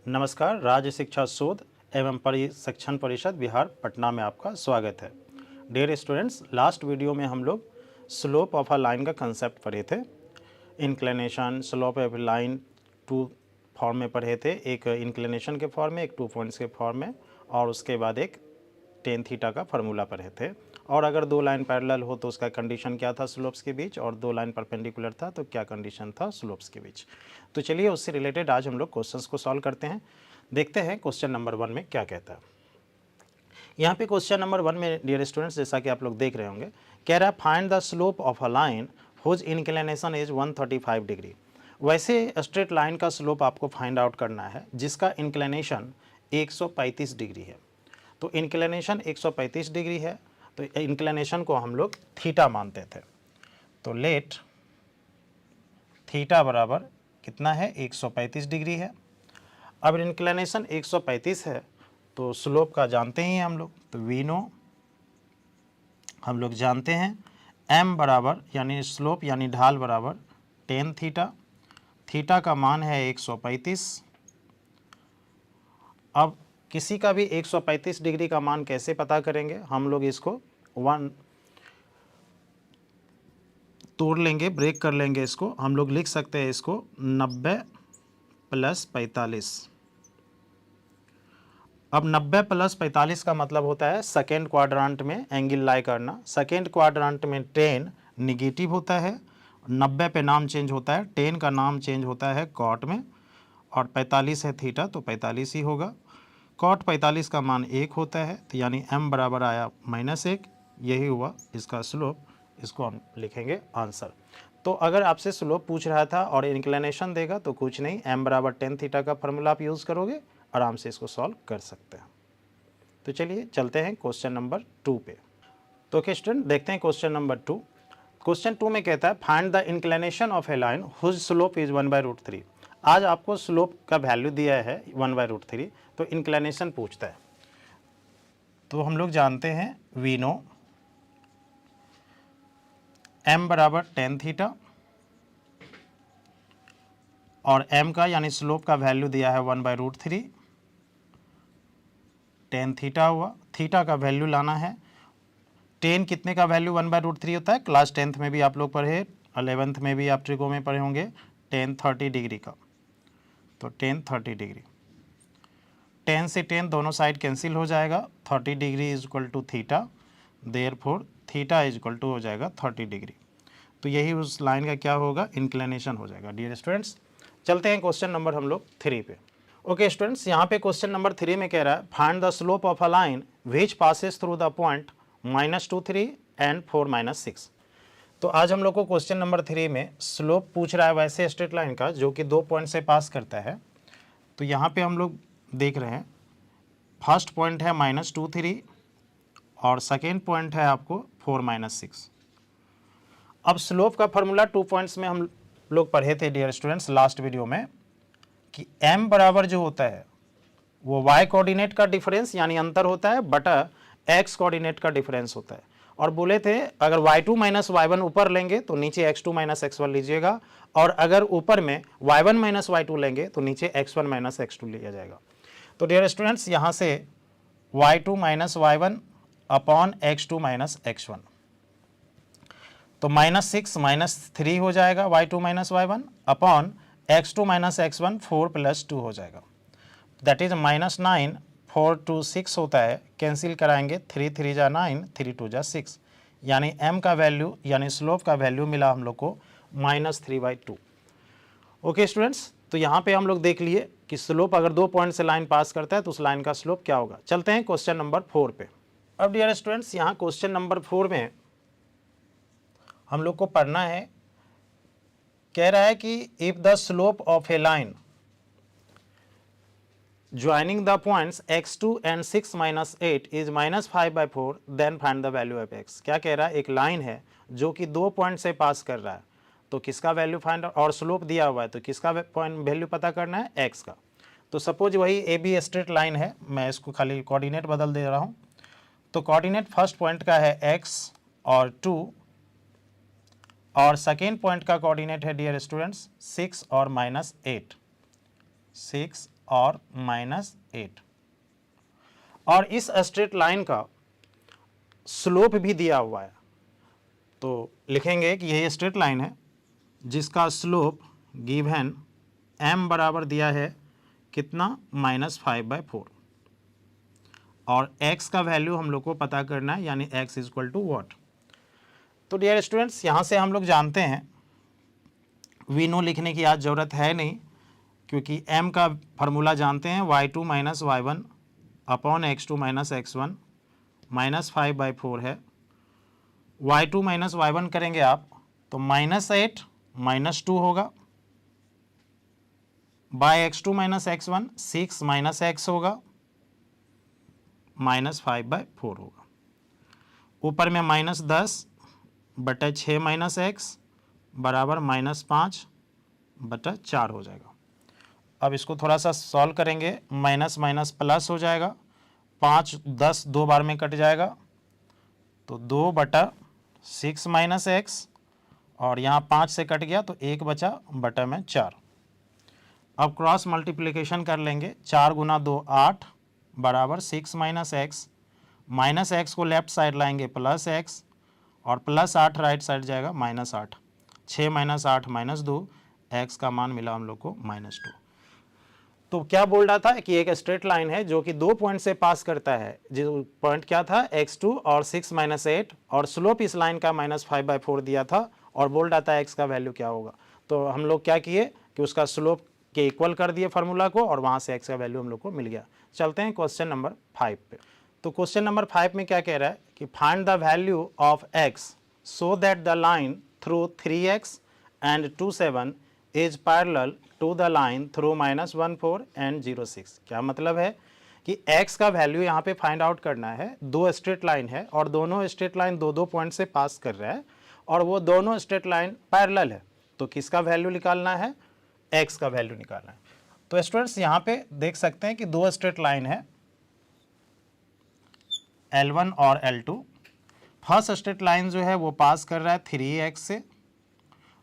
नमस्कार, राज्य शिक्षा शोध एवं प्रशिक्षण परिषद बिहार पटना में आपका स्वागत है। डियर स्टूडेंट्स, लास्ट वीडियो में हम लोग स्लोप ऑफ अ लाइन का कंसेप्ट पढ़े थे। Inclination, slope of line two form में पढ़े थे, एक इंक्लिनेशन के फॉर्म में, एक 2 पॉइंट्स के फॉर्म में, और उसके बाद एक टेन थीटा का फार्मूला पढ़े थे। और अगर दो लाइन पैरेलल हो तो उसका कंडीशन क्या था स्लोप्स के बीच, और दो लाइन परपेंडिकुलर था तो क्या कंडीशन था स्लोप्स के बीच। तो चलिए उससे रिलेटेड आज हम लोग क्वेश्चंस को सॉल्व करते हैं। देखते हैं क्वेश्चन नंबर 1 में क्या कहता है। यहाँ पे क्वेश्चन नंबर 1 में डियर स्टूडेंट्स, जैसा कि आप लोग देख रहे होंगे, कह रहा है find the slope of a line whose inclination is 135 degree. वैसे स्ट्रेट लाइन का स्लोप आपको फाइंड आउट करना है जिसका इंक्लिनेशन 135 डिग्री है। तो इंक्लिनेशन 135 डिग्री है, तो इंक्लिनेशन को हम लोग थीटा मानते थे। तो लेट थीटा बराबर कितना है, 135 डिग्री है। अब इंक्लिनेशन 135 है तो स्लोप का जानते ही हैं हम लोग, तो वी नो हम लोग जानते हैं m बराबर यानी स्लोप यानी ढाल बराबर टेन थीटा। थीटा का मान है 135। अब किसी का भी 135 डिग्री का मान कैसे पता करेंगे, हम लोग इसको 1 तोड़ लेंगे, ब्रेक कर लेंगे इसको। हम लोग लिख सकते हैं इसको 90 + 45। अब 90 + 45 का मतलब होता है सेकेंड क्वाड्रेंट में एंगल लाई करना। सेकेंड क्वाड्रेंट में 10 निगेटिव होता है, 90 पे नाम चेंज होता है, 10 का नाम चेंज होता है कॉट में, और 45 है थीटा तो 45 ही होगा। कॉट 45 का मान 1 होता है, तो यानी m बराबर आया -1। यही हुआ इसका स्लोप, इसको हम लिखेंगे आंसर। तो अगर आपसे स्लोप पूछ रहा था और इंक्लिनेशन देगा तो कुछ नहीं, m बराबर टेन थीटा का फार्मूला आप यूज़ करोगे, आराम से इसको सॉल्व कर सकते हैं। तो चलिए चलते हैं क्वेश्चन नंबर 2 पे। तो ओके स्टूडेंट, देखते हैं क्वेश्चन नंबर 2। क्वेश्चन 2 में कहता है find the inclination of a line whose slope is 1/√3। आज आपको स्लोप का वैल्यू दिया है 1/√3, तो इंक्लिनेशन पूछता है। तो हम लोग जानते हैं वी नो m बराबर टेन थीटा, और m का यानी स्लोप का वैल्यू दिया है 1/√3, टेन थीटा हुआ। थीटा का वैल्यू लाना है। टेन कितने का वैल्यू 1/√3 होता है, क्लास 10th में भी आप लोग पढ़े, 11th में भी आप ट्रिको में पढ़े होंगे, टेन 30 डिग्री का। तो टेन 30 डिग्री, 10 से 10 दोनों साइड कैंसिल हो जाएगा, 30 degree is equal to theta, therefore theta is equal to हो जाएगा 30 डिग्री। तो यही उस लाइन का क्या होगा, इंक्लिनेशन हो जाएगा। डियर स्टूडेंट्स, चलते हैं क्वेश्चन नंबर हम लोग 3 पे। ओके स्टूडेंट्स, यहाँ पे क्वेश्चन नंबर 3 में कह रहा है find the slope of a line which passes through the point -2, 3 and 4, -6। तो आज हम लोग को क्वेश्चन नंबर 3 में स्लोप पूछ रहा है वैसे स्ट्रेट लाइन का जो कि 2 पॉइंट से पास करता है। तो यहाँ पे हम लोग देख रहे हैं फर्स्ट पॉइंट है -2, 3 और सेकेंड पॉइंट है आपको 4, -6। अब स्लोप का फार्मूला 2 पॉइंट्स में हम लोग पढ़े थे डियर स्टूडेंट्स लास्ट वीडियो में, कि m बराबर जो होता है वो y कोऑर्डिनेट का डिफरेंस यानी अंतर होता है बटा x कोऑर्डिनेट का डिफरेंस होता है। और बोले थे अगर y2 - y1 ऊपर लेंगे तो नीचे x2 - x1 लीजिएगा, और अगर ऊपर में y1 - y2 लेंगे तो नीचे x1 - x2 लिया जाएगा। तो डियर स्टूडेंट्स, यहाँ से y2 - y1 upon x2 - x1, तो -6 - 3 हो जाएगा y2 - y1 upon x2 - x1 4 + 2 हो जाएगा, दैट इज -9। 4 2 6 होता है, कैंसिल कराएंगे, 3 3 जा 9, 3 2 जा 6, यानी m का वैल्यू यानी स्लोप का वैल्यू मिला हम लोग को -3/2। ओके स्टूडेंट्स, तो यहाँ पे हम लोग देख लिए कि स्लोप अगर 2 पॉइंट से लाइन पास करता है तो उस लाइन का स्लोप क्या होगा। चलते हैं क्वेश्चन नंबर 4 पे। अब डियर स्टूडेंट्स, यहाँ क्वेश्चन नंबर 4 में हम लोग को पढ़ना है, कह रहा है कि if the slope of a line joining the points x2 and 6 - 8 is -5/4 then find the value of x। क्या कह रहा है, एक लाइन है जो कि 2 पॉइंट से पास कर रहा है, तो किसका वैल्यू फाइंड, और स्लोप दिया हुआ है तो किसका पॉइंट वैल्यू पता करना है, x का। तो सपोज वही ए बी स्ट्रेट लाइन है, मैं इसको खाली कोऑर्डिनेट बदल दे रहा हूँ। तो कोऑर्डिनेट फर्स्ट पॉइंट का है x और 2, और सेकेंड पॉइंट का कोऑर्डिनेट है डियर स्टूडेंट्स 6 और -8, 6 और -8। और इस स्ट्रेट लाइन का स्लोप भी दिया हुआ है, तो लिखेंगे कि यह स्ट्रेट लाइन है जिसका स्लोप गिवन m बराबर दिया है कितना, -5/4, और x का वैल्यू हम लोग को पता करना है, यानी x इक्वल टू वॉट। तो डियर स्टूडेंट्स, यहाँ से हम लोग जानते हैं, वी नो लिखने की आज ज़रूरत है नहीं, क्योंकि m का फार्मूला जानते हैं, y2 minus y1 upon x2 minus x1 -5/4 है। y2 माइनस y1 करेंगे आप तो -8 -2 होगा, bye x2 minus x1 6 minus x होगा, -5/4 होगा। ऊपर में -10/6 माइनस x बराबर -5/4 हो जाएगा। अब इसको थोड़ा सा सॉल्व करेंगे, माइनस माइनस प्लस हो जाएगा, 5 10 दो बार में कट जाएगा, तो 2/6 माइनस x, और यहाँ 5 से कट गया तो 1 बचा बटा में 4। अब क्रॉस मल्टीप्लिकेशन कर लेंगे, 4 गुना 2 8 बराबर 6 माइनस x, माइनस x को लेफ्ट साइड लाएंगे प्लस x, और +8 राइट साइड जाएगा -8, 6 माइनस 8 -2, x का मान मिला हम लोग को -2। तो क्या बोल रहा था कि एक स्ट्रेट लाइन है जो कि 2 पॉइंट से पास करता है, जो पॉइंट क्या था, x2 और 6 माइनस 8, और स्लोप इस लाइन का -5/4 दिया था, और बोल रहा था x का वैल्यू क्या होगा। तो हम लोग क्या किए कि उसका स्लोप के इक्वल कर दिए फार्मूला को, और वहाँ से x का वैल्यू हम लोग को मिल गया। चलते हैं क्वेश्चन नंबर 5 पे। तो क्वेश्चन नंबर 5 में क्या कह रहा है कि find the value of x so that the line through 3x and 27 is parallel to the line through -14 and 06। क्या मतलब है कि x का वैल्यू यहाँ पे फाइंड आउट करना है। दो स्ट्रेट लाइन है और दोनों स्ट्रेट लाइन दो पॉइंट से पास कर रहा है, और वो दोनों स्ट्रेट लाइन पैरेलल है, तो किसका वैल्यू निकालना है, x का वैल्यू निकालना है। तो स्टूडेंट्स यहाँ पे देख सकते हैं कि दो स्ट्रेट लाइन है, L1 और L2। फर्स्ट स्ट्रेट लाइन जो है वो पास कर रहा है 3x से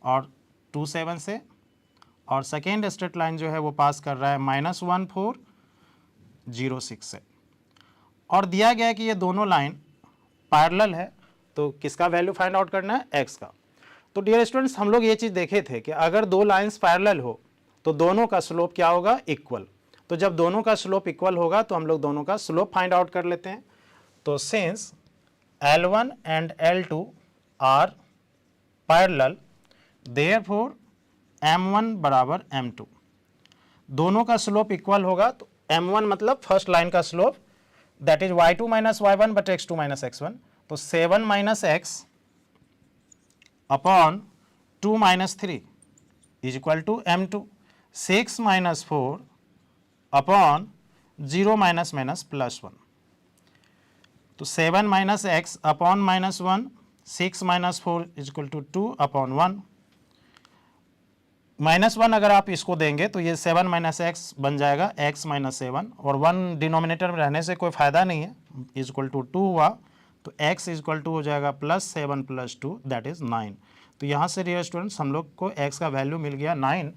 और 27 से, और सेकेंड स्ट्रेट लाइन जो है वो पास कर रहा है -1406 से, और दिया गया है कि ये दोनों लाइन पैरेलल है, तो किसका वैल्यू फाइंड आउट करना है, x का। तो डियर स्टूडेंट्स, हम लोग ये चीज़ देखे थे कि अगर दो लाइंस पैरेलल हो तो दोनों का स्लोप क्या होगा, इक्वल। तो जब दोनों का स्लोप इक्वल होगा तो हम लोग दोनों का स्लोप फाइंड आउट कर लेते हैं। तो since L1 and L2 are parallel, therefore M1 बराबर M2, दोनों का स्लोप इक्वल होगा, तो M1 मतलब फर्स्ट लाइन का slope, that is y2 minus y1 but x2 minus x1, तो 7 minus x upon 2 minus 3 is equal to M2, 6 minus 4 upon 0 minus minus +1, तो 7 minus x upon -1, 6 minus 4 is equal to 2 upon 1, -1 अगर आप इसको देंगे तो ये 7 minus x बन जाएगा x माइनस 7, और 1 डिनोमिनेटर में रहने से कोई फ़ायदा नहीं है, इज इक्वल टू 2 हुआ, तो x इज इक्वल टू हो जाएगा +7 + 2 दैट इज़ 9। तो यहाँ से डियर स्टूडेंट्स हम लोग को x का वैल्यू मिल गया 9।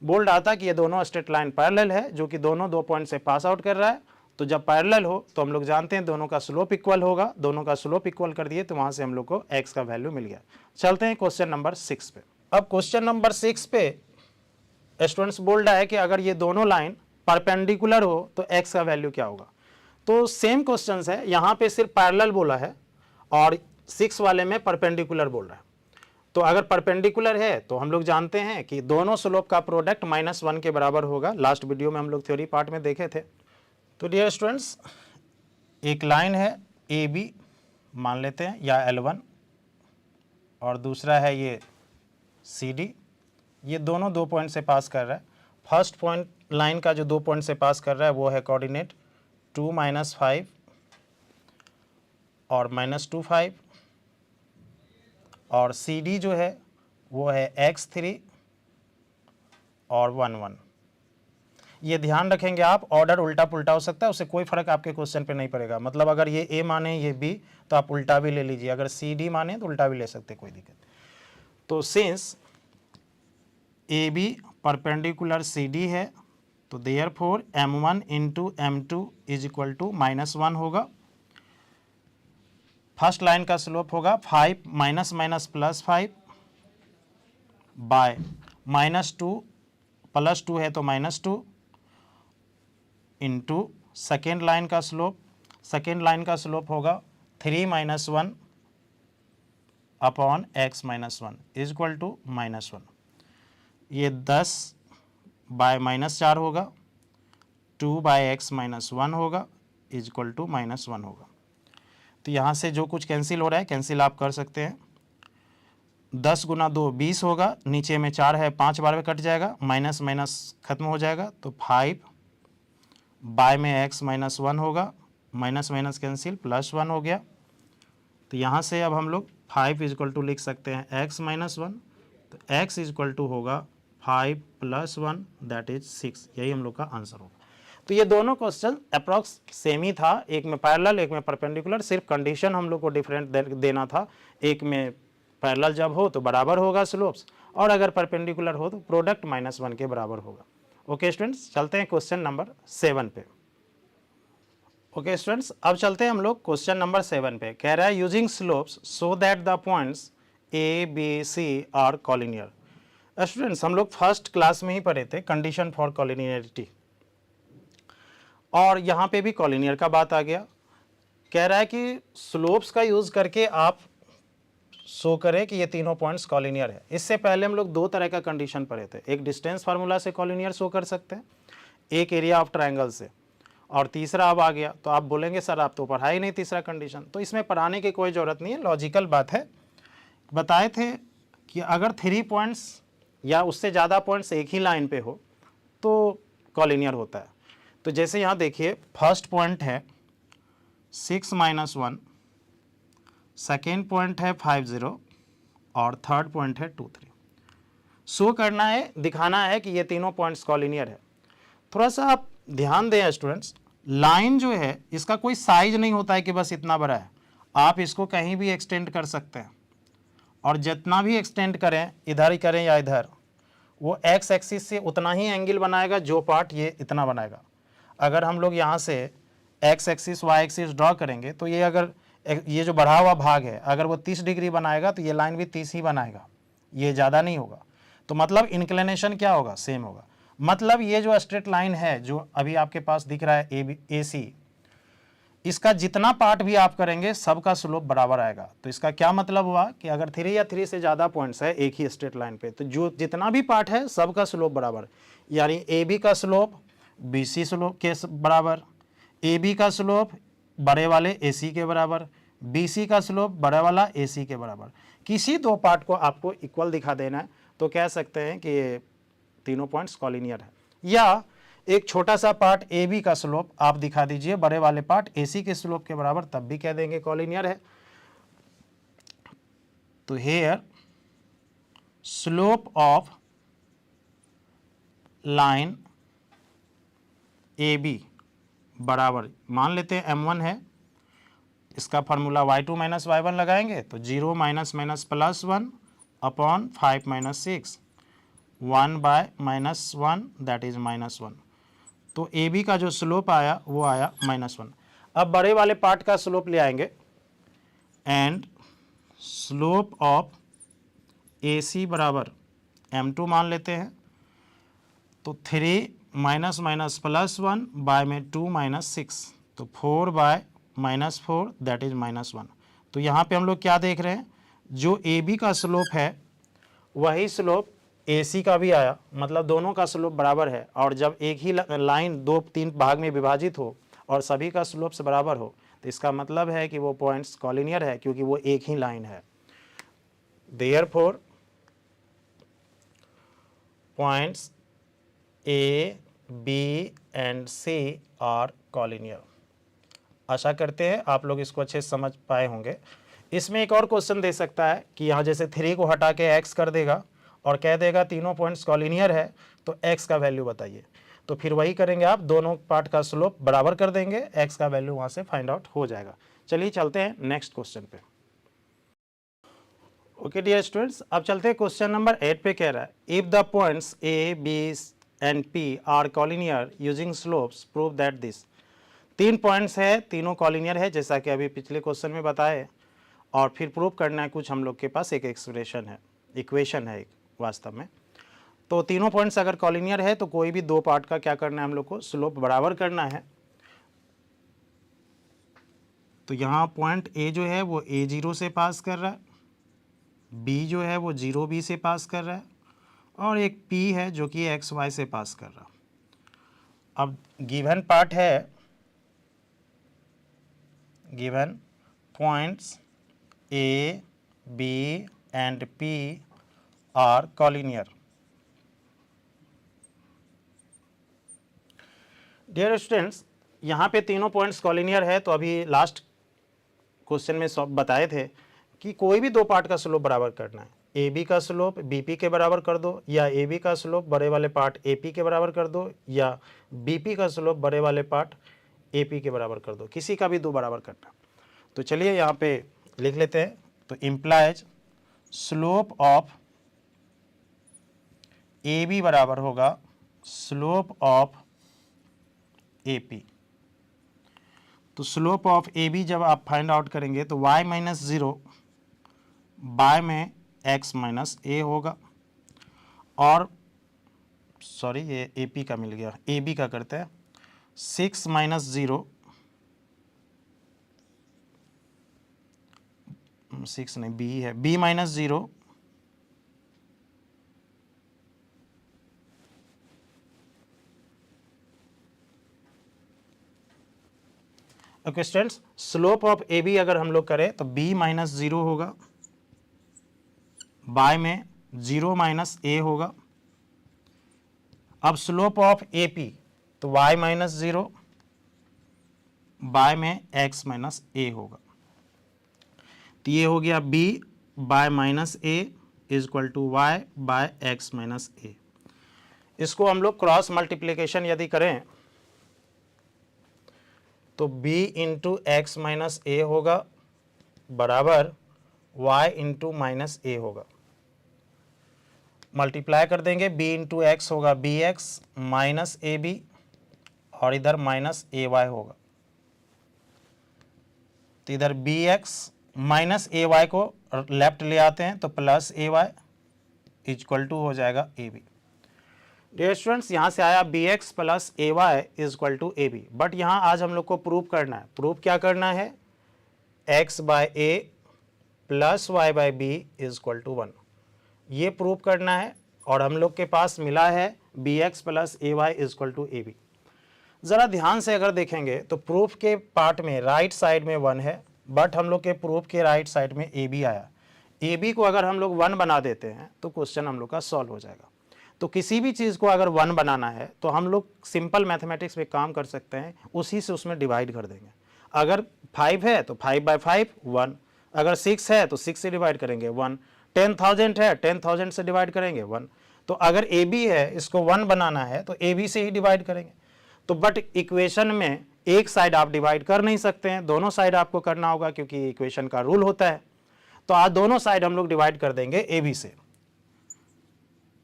बोल रहा था कि ये दोनों स्ट्रेट लाइन पैरेलल है, जो कि दोनों दो पॉइंट से पास आउट कर रहा है, तो जब पैरेलल हो तो हम लोग जानते हैं दोनों का स्लोप इक्वल होगा, दोनों का स्लोप इक्वल कर दिए तो वहाँ से हम लोग को x का वैल्यू मिल गया। चलते हैं क्वेश्चन नंबर 6 पे। अब क्वेश्चन नंबर 6 पे स्टूडेंट्स बोल रहा है कि अगर ये दोनों लाइन परपेंडिकुलर हो तो x का वैल्यू क्या होगा। तो सेम क्वेश्चंस है, यहाँ पे सिर्फ पैरेलल बोला है और 6 वाले में परपेंडिकुलर बोल रहा है। तो अगर परपेंडिकुलर है तो हम लोग जानते हैं कि दोनों स्लोप का प्रोडक्ट -1 के बराबर होगा। लास्ट वीडियो में हम लोग थ्योरी पार्ट में देखे थे। तो डियर स्टूडेंट्स, एक लाइन है AB मान लेते हैं, या L1, और दूसरा है ये CD, ये दोनों दो पॉइंट से पास कर रहा है। फर्स्ट पॉइंट लाइन का जो दो पॉइंट से पास कर रहा है वो है कोऑर्डिनेट 2 - 5 और -2 5, और CD जो है वो है x3 और 1 1। ये ध्यान रखेंगे आप, ऑर्डर उल्टा पुल्टा हो सकता है, उससे कोई फर्क आपके क्वेश्चन पे नहीं पड़ेगा। मतलब अगर ये A माने ये B तो आप उल्टा भी ले लीजिए, अगर CD माने तो उल्टा भी ले सकते, कोई दिक्कत। तो सिंस AB परपेंडिकुलर CD है, तो therefore m1 into m2 is equal to -1 होगा। फर्स्ट लाइन का स्लोप होगा 5 minus minus plus 5 by -2 plus 2 है तो -2 इंटू सेकेंड लाइन का स्लोप होगा 3 minus 1 upon x minus 1 is equal to -1। ये 10 बाय -4 होगा, 2 बाय x माइनस 1 होगा इज इक्वल टू -1 होगा। तो यहाँ से जो कुछ कैंसिल हो रहा है कैंसिल आप कर सकते हैं। 10 गुना 2 20 होगा, नीचे में 4 है 5 बार में कट जाएगा, माइनस माइनस खत्म हो जाएगा, तो 5 बाय में x माइनस 1 होगा, माइनस माइनस कैंसिल +1 हो गया। तो यहाँ से अब हम लोग 5 इज इक्वल टू लिख सकते हैं x माइनस 1, तो x इज इक्वल टू होगा 5 + 1 दैट इज 6। यही हम लोग का आंसर होगा। तो ये दोनों क्वेश्चन अप्रॉक्स सेम ही था, एक में पैरेलल एक में परपेंडिकुलर, सिर्फ कंडीशन हम लोग को डिफरेंट देना था। एक में पैरेलल जब हो तो बराबर होगा स्लोप्स, और अगर परपेंडिकुलर हो तो प्रोडक्ट -1 के बराबर होगा। ओके स्टूडेंट्स, चलते हैं क्वेश्चन नंबर 7 पे। ओके स्टूडेंट्स, अब चलते हैं हम लोग क्वेश्चन नंबर 7 पे। कह रहा है using slopes so that the points A B C are collinear. Students, हम लोग फर्स्ट क्लास में ही पढ़े थे कंडीशन फॉर कॉलिनियरिटी, और यहाँ पे भी कॉलिनियर का बात आ गया। कह रहा है कि स्लोप्स का यूज़ करके आप शो करें कि ये तीनों पॉइंट्स कॉलिनियर है। इससे पहले हम लोग दो तरह का कंडीशन पढ़े थे, एक डिस्टेंस फार्मूला से कॉलिनियर शो कर सकते हैं, एक एरिया ऑफ ट्रायंगल से, और तीसरा अब आ गया। तो आप बोलेंगे सर आप तो पढ़ा ही नहीं तीसरा कंडीशन, तो इसमें पढ़ाने की कोई ज़रूरत नहीं है, लॉजिकल बात है। बताए थे कि अगर 3 पॉइंट्स या उससे ज़्यादा पॉइंट्स एक ही लाइन पे हो तो कॉलिनियर होता है। तो जैसे यहाँ देखिए, फर्स्ट पॉइंट है 6 - 1, सेकेंड पॉइंट है 5 0, और थर्ड पॉइंट है 2 3। शो करना है, दिखाना है कि ये तीनों पॉइंट्स कॉलिनियर है। थोड़ा सा आप ध्यान दें स्टूडेंट्स, लाइन जो है इसका कोई साइज नहीं होता है कि बस इतना बड़ा है, आप इसको कहीं भी एक्सटेंड कर सकते हैं, और जितना भी एक्सटेंड करें, इधर ही करें या इधर, वो एक्स एक्सिस से उतना ही एंगल बनाएगा जो पार्ट ये इतना बनाएगा। अगर हम लोग यहाँ से X axis Y axis draw करेंगे तो ये अगर ये जो बढ़ा हुआ भाग है अगर वो 30 डिग्री बनाएगा तो ये लाइन भी 30 ही बनाएगा, ये ज़्यादा नहीं होगा। तो मतलब इंक्लिनेशन क्या होगा, सेम होगा। मतलब ये जो स्ट्रेट लाइन है जो अभी आपके पास दिख रहा है ए सी, इसका जितना पार्ट भी आप करेंगे सबका स्लोप बराबर आएगा। तो इसका क्या मतलब हुआ कि अगर 3 या 3 से ज़्यादा पॉइंट्स है एक ही स्ट्रेट लाइन पे, तो जो जितना भी पार्ट है सबका स्लोप बराबर, यानी ए बी का स्लोप बी सी स्लोप के बराबर, ए बी का स्लोप बड़े वाले ए सी के बराबर, बी सी का स्लोप बड़ा वाला ए सी के बराबर। किसी दो पार्ट को आपको इक्वल दिखा देना है तो कह सकते हैं कि ये तीनों पॉइंट्स कॉलिनियर है। या एक छोटा सा पार्ट ए बी का स्लोप आप दिखा दीजिए बड़े वाले पार्ट ए सी के स्लोप के बराबर, तब भी कह देंगे कॉलिनियर है। तो here slope of line A B बराबर, मान लेते हैं m1 है, इसका फार्मूला y2 - y1 लगाएंगे तो 0 - +1 अपॉन 5 - 6, 1 बाय -1 दैट इज -1। तो ए बी का जो स्लोप आया वो आया -1। अब बड़े वाले पार्ट का स्लोप ले आएंगे, एंड स्लोप ऑफ ए सी बराबर m2 मान लेते हैं, तो 3 -1 बाय में 2 - 6, तो 4 बाय -4 दैट इज -1। तो यहाँ पे हम लोग क्या देख रहे हैं, जो ए बी का स्लोप है वही स्लोप ए सी का भी आया, मतलब दोनों का स्लोप बराबर है। और जब एक ही लाइन 2-3 भाग में विभाजित हो और सभी का स्लोप से बराबर हो तो इसका मतलब है कि वो पॉइंट्स कॉलिनियर है, क्योंकि वो एक ही लाइन है। Therefore points A B and C are collinear. आशा करते हैं आप लोग इसको अच्छे से समझ पाए होंगे। इसमें एक और क्वेश्चन दे सकता है कि यहाँ जैसे 3 को हटा के x कर देगा और कह देगा तीनों पॉइंट्स कॉलिनियर है, तो x का वैल्यू बताइए। तो फिर वही करेंगे, आप दोनों पार्ट का स्लोप बराबर कर देंगे, x का वैल्यू वहाँ से फाइंड आउट हो जाएगा। चलिए चलते हैं नेक्स्ट क्वेश्चन पे। ओके डियर स्टूडेंट्स, अब चलते हैं क्वेश्चन नंबर 8 पे। कह रहा है if the points A B and P are collinear using slopes, prove that this। 3 points है, तीनों कॉलिनियर है जैसा कि अभी पिछले क्वेश्चन में बताए, और फिर प्रूव करना है कुछ हम लोग के पास एक एक्सप्रेशन है, इक्वेशन है एक वास्तव में। तो तीनों पॉइंट्स अगर कॉलिनियर है तो कोई भी दो पार्ट का क्या करना है हम लोग को, स्लोप बराबर करना है। तो यहाँ पॉइंट ए जो है वो A0 से पास कर रहा है, बी जो है वो 0B से पास कर रहा है, और एक P है जो कि XY से पास कर रहा है। अब गिवन पार्ट है, given points A, B and P are collinear। Dear students, यहाँ पे तीनों पॉइंट्स कॉलिनियर है, तो अभी लास्ट क्वेश्चन में सब बताए थे कि कोई भी दो पार्ट का स्लोप बराबर करना है। ए बी का स्लोप बीपी के बराबर कर दो, या ए बी का स्लोप बड़े वाले पार्ट एपी के बराबर कर दो, या बीपी का स्लोप बड़े वाले पार्ट एपी के बराबर कर दो, किसी का भी दो बराबर करना। तो चलिए यहाँ पे लिख लेते हैं। तो implies slope of A B बराबर होगा स्लोप ऑफ AP। तो स्लोप ऑफ AB जब आप फाइंड आउट करेंगे तो y माइनस 0 बाय में x माइनस a होगा, और सॉरी ये AP का मिल गया, AB का करते हैं 6 माइनस 0, 6 नहीं B है, B minus 0 okay students, slope of A B अगर हम लोग करें तो b माइनस 0 होगा, बाय में 0 माइनस a होगा। अब स्लोप ऑफ ए पी तो y माइनस 0 बाय में x माइनस a होगा। तो ये हो गया b by minus a is equal to y by x minus a। इसको हम लोग क्रॉस मल्टीप्लिकेशन यदि करें तो b इंटू एक्स माइनस ए होगा बराबर y इंटू माइनस ए होगा। मल्टीप्लाई कर देंगे, b इंटू एक्स होगा B X minus A B, और इधर माइनस ए वाई होगा। तो इधर B X minus A Y को लेफ्ट ले आते हैं तो plus A Y equal to हो जाएगा ए बी। डियर स्टूडेंट्स, यहाँ से आया B X plus A Y is equal to A B, but यहाँ आज हम लोग को प्रूव करना है। प्रूव क्या करना है, X by A plus Y by B is equal to 1, ये प्रूव करना है। और हम लोग के पास मिला है B X plus A Y is equal to A B. ज़रा ध्यान से अगर देखेंगे तो प्रूफ के पार्ट में राइट साइड में 1 है, बट हम लोग के प्रूफ के राइट साइड में ए बी आया। ए बी को अगर हम लोग 1 बना देते हैं तो क्वेश्चन हम लोग का सॉल्व हो जाएगा। तो किसी भी चीज़ को अगर 1 बनाना है तो हम लोग सिंपल मैथमेटिक्स में काम कर सकते हैं, उसी से उसमें डिवाइड कर देंगे। अगर 5 है तो 5 बाई 5 1, अगर 6 है तो 6 से डिवाइड करेंगे 1, 10,000 है 10,000 से डिवाइड करेंगे 1। तो अगर ए बी है, इसको 1 बनाना है तो ए बी से ही डिवाइड करेंगे। तो बट इक्वेशन में एक साइड आप डिवाइड कर नहीं सकते हैं, दोनों साइड आपको करना होगा क्योंकि इक्वेशन का रूल होता है। तो आज दोनों साइड हम लोग डिवाइड कर देंगे ए बी से।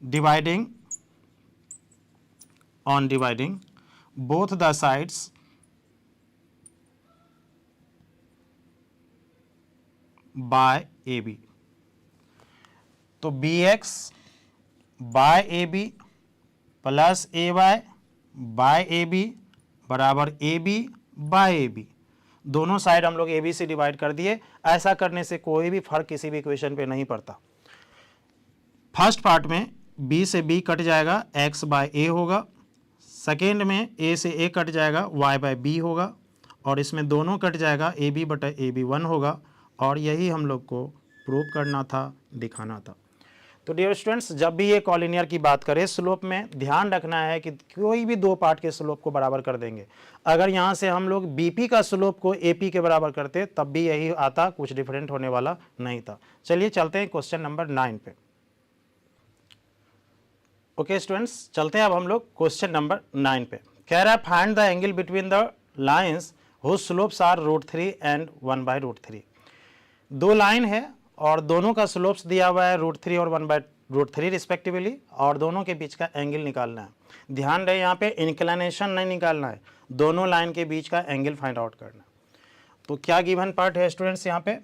Dividing on dividing both the sides by A B. तो B X by A B plus A Y by A B बराबर A B by A B. दोनों साइड हम लोग ए बी से डिवाइड कर दिए। ऐसा करने से कोई भी फर्क किसी भी इक्वेशन पे नहीं पड़ता। फर्स्ट पार्ट में b से b कट जाएगा, x बाय a होगा। सेकेंड में a से a कट जाएगा, y बाय b होगा। और इसमें दोनों कट जाएगा, ए बी बटा ए बी 1 होगा। और यही हम लोग को प्रूव करना था, दिखाना था। तो डियर स्टूडेंट्स, जब भी ये कॉलिनियर की बात करें स्लोप में ध्यान रखना है कि कोई भी दो पार्ट के स्लोप को बराबर कर देंगे। अगर यहाँ से हम लोग बीपी का स्लोप को एपी के बराबर करते तब भी यही आता, कुछ डिफरेंट होने वाला नहीं था। चलिए चलते हैं क्वेश्चन नंबर 9 पे। ओके स्टूडेंट्स, चलते हैं अब हम लोग क्वेश्चन नंबर 9 पे। कह रहा है find the angle between the lines whose slopes are √3 and 1/√3। दो लाइन है और दोनों का स्लोप्स दिया हुआ है √3 और 1/√3 रिस्पेक्टिवली, और दोनों के बीच का एंगल निकालना है। ध्यान रहे यहाँ पे इंक्लिनेशन नहीं निकालना है, दोनों लाइन के बीच का एंगल फाइंड आउट करना है। तो क्या गिवन पार्ट है स्टूडेंट्स, यहाँ पे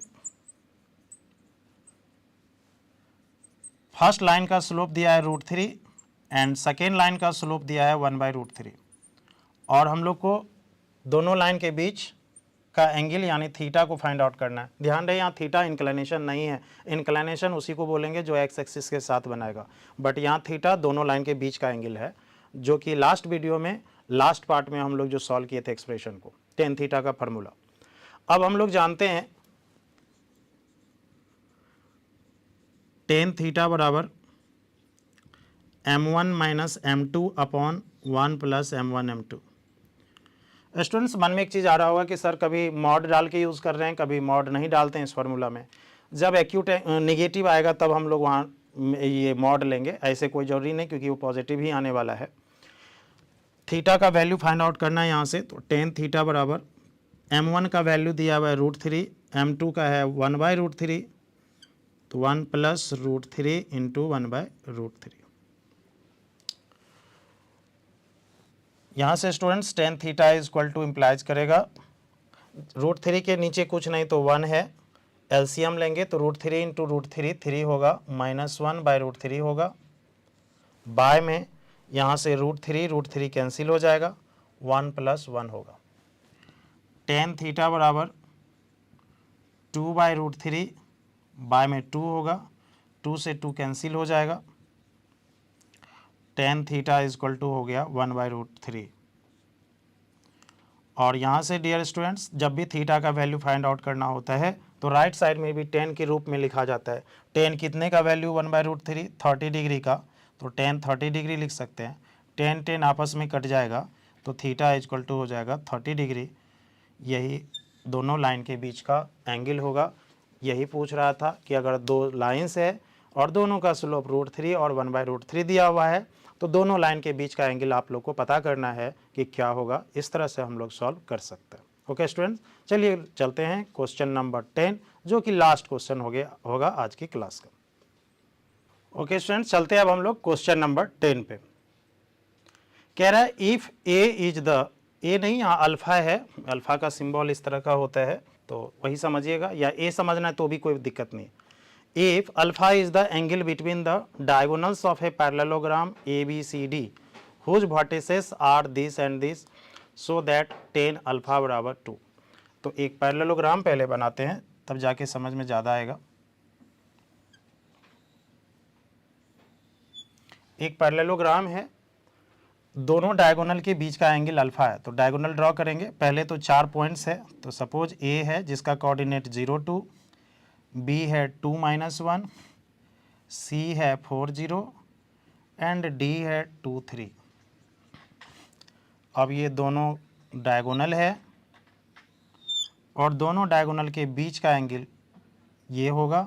फर्स्ट लाइन का स्लोप दिया है √3 एंड सेकेंड लाइन का स्लोप दिया है 1/√3 और हम लोग को दोनों लाइन के बीच का एंगल यानी थीटा को फाइंड आउट करना है। ध्यान रहे यहाँ थीटा इंक्लिनेशन नहीं है, इंक्लिनेशन उसी को बोलेंगे जो एक्स एक्सिस के साथ बनाएगा, बट यहाँ थीटा दोनों लाइन के बीच का एंगल है, जो कि लास्ट वीडियो में लास्ट पार्ट में हम लोग जो सॉल्व किए थे एक्सप्रेशन को, टेन थीटा का फार्मूला। अब हम लोग जानते हैं टेन थीटा बराबर m1 minus m2 upon 1 plus m1 m2। Students मन में एक चीज़ आ रहा होगा कि सर कभी मॉड डाल के यूज़ कर रहे हैं, कभी मॉड नहीं डालते हैं इस फार्मूला में। जब एक्यूट नेगेटिव आएगा तब हम लोग वहाँ ये मॉड लेंगे, ऐसे कोई ज़रूरी नहीं क्योंकि वो पॉजिटिव ही आने वाला है। थीटा का वैल्यू फाइंड आउट करना है यहाँ से, तो टेन थीटा बराबर m1 का वैल्यू दिया हुआ है √3, m2 का है 1/√3, तो 1 प्लस √3 इंटू 1/√3। यहाँ से students ten theta is equal two implies करेगा √3 के नीचे कुछ नहीं तो 1 है, एलसीएम लेंगे तो √3 इंटू √3 3 होगा, -1/√3 होगा, बाय में यहाँ से √3 कैंसिल हो जाएगा, 1 + 1 होगा। टेन थीटा बराबर 2/√3 बाय में 2 होगा, 2 से 2 कैंसिल हो जाएगा, tan theta is equal to हो गया 1/√3। और यहाँ से डियर स्टूडेंट्स जब भी थीटा का वैल्यू फाइंड आउट करना होता है तो राइट साइड में भी टेन के रूप में लिखा जाता है। टेन कितने का वैल्यू 1/√3, 30 डिग्री का, तो टेन 30 डिग्री लिख सकते हैं। टेन टेन आपस में कट जाएगा तो थीटा इज इक्वल टू हो जाएगा 30 डिग्री। यही दोनों लाइन के बीच का एंगल होगा। यही पूछ रहा था कि अगर दो लाइन्स है और दोनों का स्लोप √3 और 1/√3 दिया हुआ है तो दोनों लाइन के बीच का एंगल आप लोग को पता करना है कि क्या होगा। इस तरह से हम लोग सॉल्व कर सकते हैं। ओके स्टूडेंट्स, चलिए चलते हैं क्वेश्चन नंबर 10 जो कि लास्ट क्वेश्चन होगा आज की क्लास का। ओके स्टूडेंट्स, चलते हैं अब हम लोग क्वेश्चन नंबर 10 पे। कह रहा है इफ ए इज द, ए नहीं यहाँ अल्फा है, अल्फा का सिंबल इस तरह का होता है तो वही समझिएगा, या ए समझना है तो भी कोई दिक्कत नहीं। If alpha is the angle between the diagonals of a parallelogram ABCD whose vertices are this and this so that tan alpha बराबर 2। तो एक पैरेललोग्राम पहले बनाते हैं तब जाके समझ में ज़्यादा आएगा। एक पैरेललोग्राम है, दोनों डायगोनल के बीच का एंगल अल्फा है, तो डायगोनल ड्रॉ करेंगे। पहले तो 4 पॉइंट्स है, तो सपोज ए है जिसका कोऑर्डिनेट 0 2, बी है 2 - 1, सी है 4 0 एंड डी है 2 3। अब ये दोनों डायगोनल है और दोनों डायगोनल के बीच का एंगल ये होगा,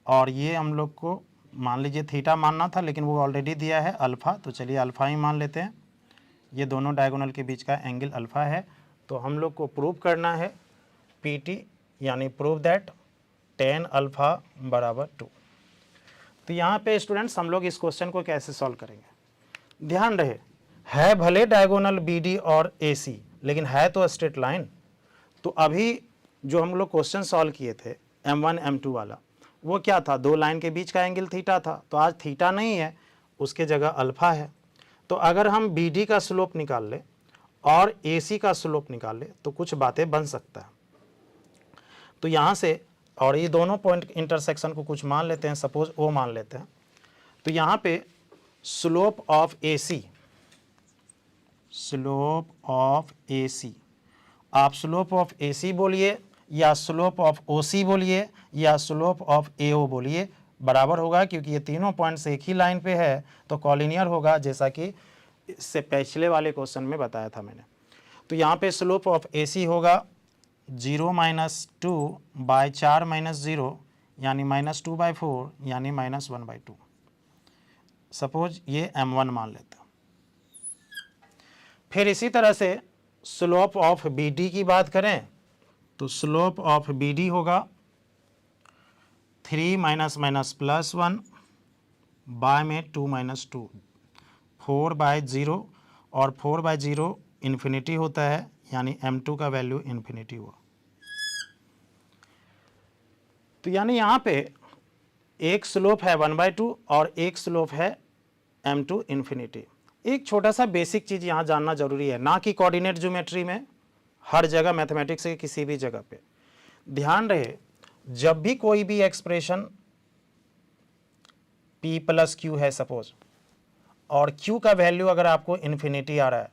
और ये हम लोग को मान लीजिए थीटा मानना था लेकिन वो ऑलरेडी दिया है अल्फ़ा, तो चलिए अल्फ़ा ही मान लेते हैं। ये दोनों डायगोनल के बीच का एंगल अल्फ़ा है, तो हम लोग को प्रूव करना है PT यानी प्रूव दैट tan अल्फ़ा बराबर 2। तो यहाँ पे स्टूडेंट्स हम लोग इस क्वेश्चन को कैसे सॉल्व करेंगे। ध्यान रहे है भले डायगोनल BD और AC लेकिन है तो स्ट्रेट लाइन। तो अभी जो हम लोग क्वेश्चन सॉल्व किए थे M1 M2 वाला, वो क्या था, दो लाइन के बीच का एंगल थीटा था, तो आज थीटा नहीं है, उसके जगह अल्फ़ा है। तो अगर हम BD का स्लोप निकाल ले और AC का स्लोप निकाल ले तो कुछ बातें बन सकता है। तो यहाँ से, और ये दोनों पॉइंट इंटरसेक्शन को कुछ मान लेते हैं, सपोज O मान लेते हैं। तो यहाँ पे slope of AC, slope of AC, आप स्लोप ऑफ AC बोलिए या स्लोप ऑफ OC बोलिए या स्लोप ऑफ AO बोलिए, बराबर होगा, क्योंकि ये तीनों पॉइंट्स एक ही लाइन पे है तो कॉलिनियर होगा, जैसा कि इससे पिछले वाले क्वेश्चन में बताया था मैंने। तो यहाँ पे स्लोप ऑफ AC होगा 0 - 2 बाय 4 - 0 यानी -2/4 यानी -1/2। सपोज ये M1 मान लेते हैं। फिर इसी तरह से स्लोप ऑफ BD की बात करें तो स्लोप ऑफ BD होगा 3 - -+1 बाय में 2 - 2, 4/0 और 4/0 इन्फिनिटी होता है, यानी m2 का वैल्यू इन्फिनिटी हुआ। तो यानी यहाँ पे एक स्लोप है 1/2 और एक स्लोप है m2 इन्फिनिटी। एक छोटा सा बेसिक चीज़ यहाँ जानना जरूरी है, ना कि कोऑर्डिनेट ज्योमेट्री में, हर जगह मैथमेटिक्स के किसी भी जगह पे ध्यान रहे, जब भी कोई भी एक्सप्रेशन p + q है सपोज, और q का वैल्यू अगर आपको इन्फिनिटी आ रहा है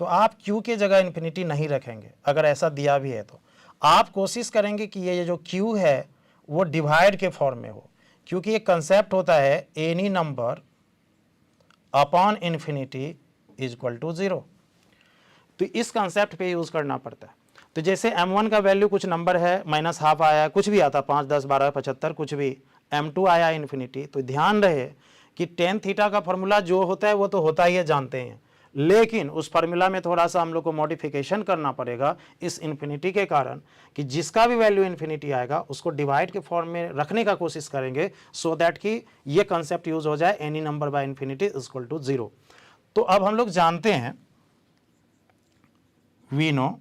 तो आप q के जगह इन्फिनिटी नहीं रखेंगे। अगर ऐसा दिया भी है तो आप कोशिश करेंगे कि ये जो q है वो डिवाइड के फॉर्म में हो, क्योंकि एक कंसेप्ट होता है any number upon infinity is equal to 0। तो इस कंसेप्ट पे यूज़ करना पड़ता है। तो जैसे m1 का वैल्यू कुछ नंबर है, -½ आया, कुछ भी आता, 5, 10, 12, 75 कुछ भी, m2 आया इन्फिनिटी, तो ध्यान रहे कि tan थीटा का फॉर्मूला जो होता है वो तो होता ही है, जानते हैं, लेकिन उस फार्मूला में थोड़ा सा हम लोग को मॉडिफिकेशन करना पड़ेगा इस इन्फिनिटी के कारण, कि जिसका भी वैल्यू इन्फिनिटी आएगा उसको डिवाइड के फॉर्म में रखने का कोशिश करेंगे, सो दैट कि ये कंसेप्ट यूज हो जाए any number by infinity is equal to 0। तो अब हम लोग जानते हैं, वी नो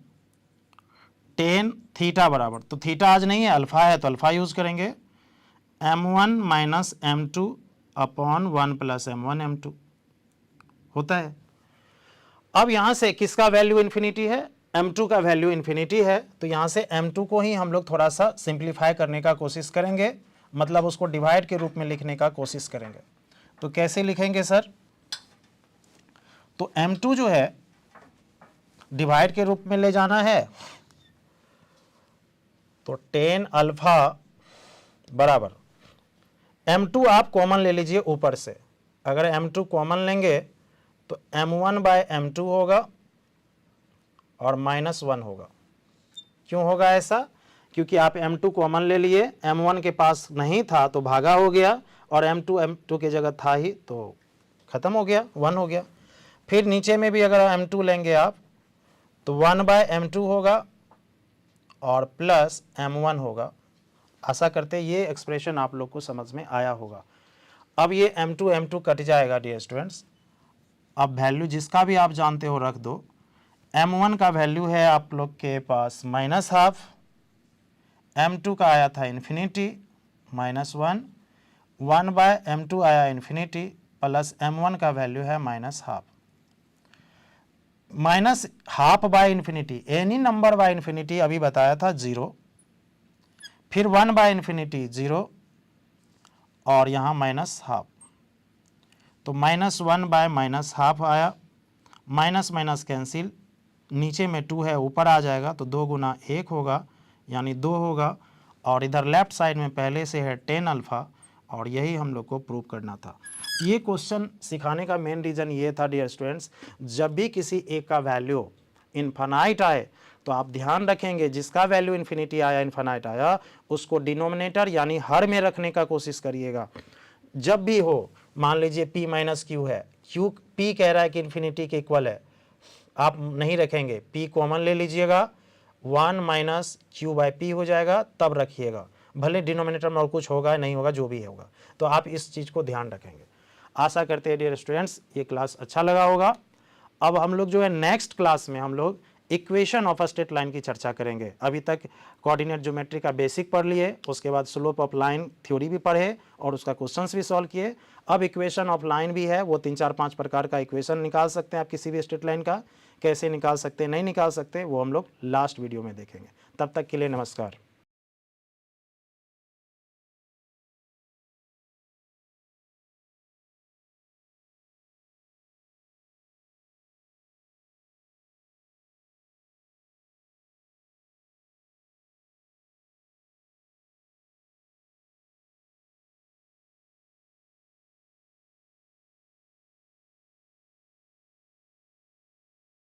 tan थीटा बराबर, तो थीटा आज नहीं है, अल्फा है, तो अल्फा यूज करेंगे, m1 - m2 upon 1 + m1 m2 होता है। अब यहां से किसका वैल्यू इन्फिनिटी है, m2 का वैल्यू इन्फिनिटी है, तो यहां से m2 को ही हम लोग थोड़ा सा सिंप्लीफाई करने का कोशिश करेंगे, मतलब उसको डिवाइड के रूप में लिखने का कोशिश करेंगे। तो कैसे लिखेंगे सर, तो m2 जो है डिवाइड के रूप में ले जाना है, तो tan अल्फा बराबर m2 आप कॉमन ले लीजिए ऊपर से, अगर m2 कॉमन लेंगे तो m1/m2 होगा और -1 होगा। क्यों होगा ऐसा, क्योंकि आप m2 कॉमन ले लिए, m1 के पास नहीं था तो भागा हो गया, और m2 के जगह था ही तो खत्म हो गया, 1 हो गया। फिर नीचे में भी अगर m2 लेंगे आप तो 1/m2 होगा और प्लस m1 होगा। आशा करते ये एक्सप्रेशन आप लोग को समझ में आया होगा। अब ये m2 कट जाएगा डियर स्टूडेंट्स। अब वैल्यू जिसका भी आप जानते हो रख दो। m1 का वैल्यू है आप लोग के पास -½ m2 का आया था इन्फिनिटी -1, 1/m2 आया इन्फिनिटी, प्लस m1 का वैल्यू है -½ by infinity, any number by infinity अभी बताया था 0, फिर 1/इन्फिनिटी 0 और यहाँ -½ तो -1/-½ आया, माइनस माइनस कैंसिल, नीचे में 2 है ऊपर आ जाएगा तो 2 गुना 1 होगा यानी 2 होगा, और इधर लेफ्ट साइड में पहले से है tan अल्फ़ा, और यही हम लोग को प्रूव करना था। ये क्वेश्चन सिखाने का मेन रीज़न ये था डियर स्टूडेंट्स, जब भी किसी एक का वैल्यू इनफाइनाइट आए तो आप ध्यान रखेंगे जिसका वैल्यू इन्फिनिटी आया, इनफाइनाइट आया, उसको डिनोमिनेटर यानी हर में रखने का कोशिश करिएगा। जब भी हो, मान लीजिए p - q है, p कह रहा है कि इन्फिनिटी के इक्वल है, आप नहीं रखेंगे, p कॉमन ले लीजिएगा, 1 - q/p हो जाएगा, तब रखिएगा, भले डिनोमिनेटर में और कुछ होगा नहीं होगा, जो भी होगा, तो आप इस चीज़ को ध्यान रखेंगे। आशा करते हैं डियर स्टूडेंट्स ये क्लास अच्छा लगा होगा। अब हम लोग जो है नेक्स्ट क्लास में हम लोग equation of a straight line की चर्चा करेंगे। अभी तक कोऑर्डिनेट ज्योमेट्री का बेसिक पढ़ लिए, उसके बाद स्लोप ऑफ लाइन थ्योरी भी पढ़े और उसका क्वेश्चंस भी सॉल्व किए। अब इक्वेशन ऑफ लाइन भी है, वो 3, 4, 5 प्रकार का इक्वेशन निकाल सकते हैं आप किसी भी स्ट्रेट लाइन का, कैसे निकाल सकते हैं नहीं निकाल सकते वो हम लोग लास्ट वीडियो में देखेंगे। तब तक के लिए नमस्कार।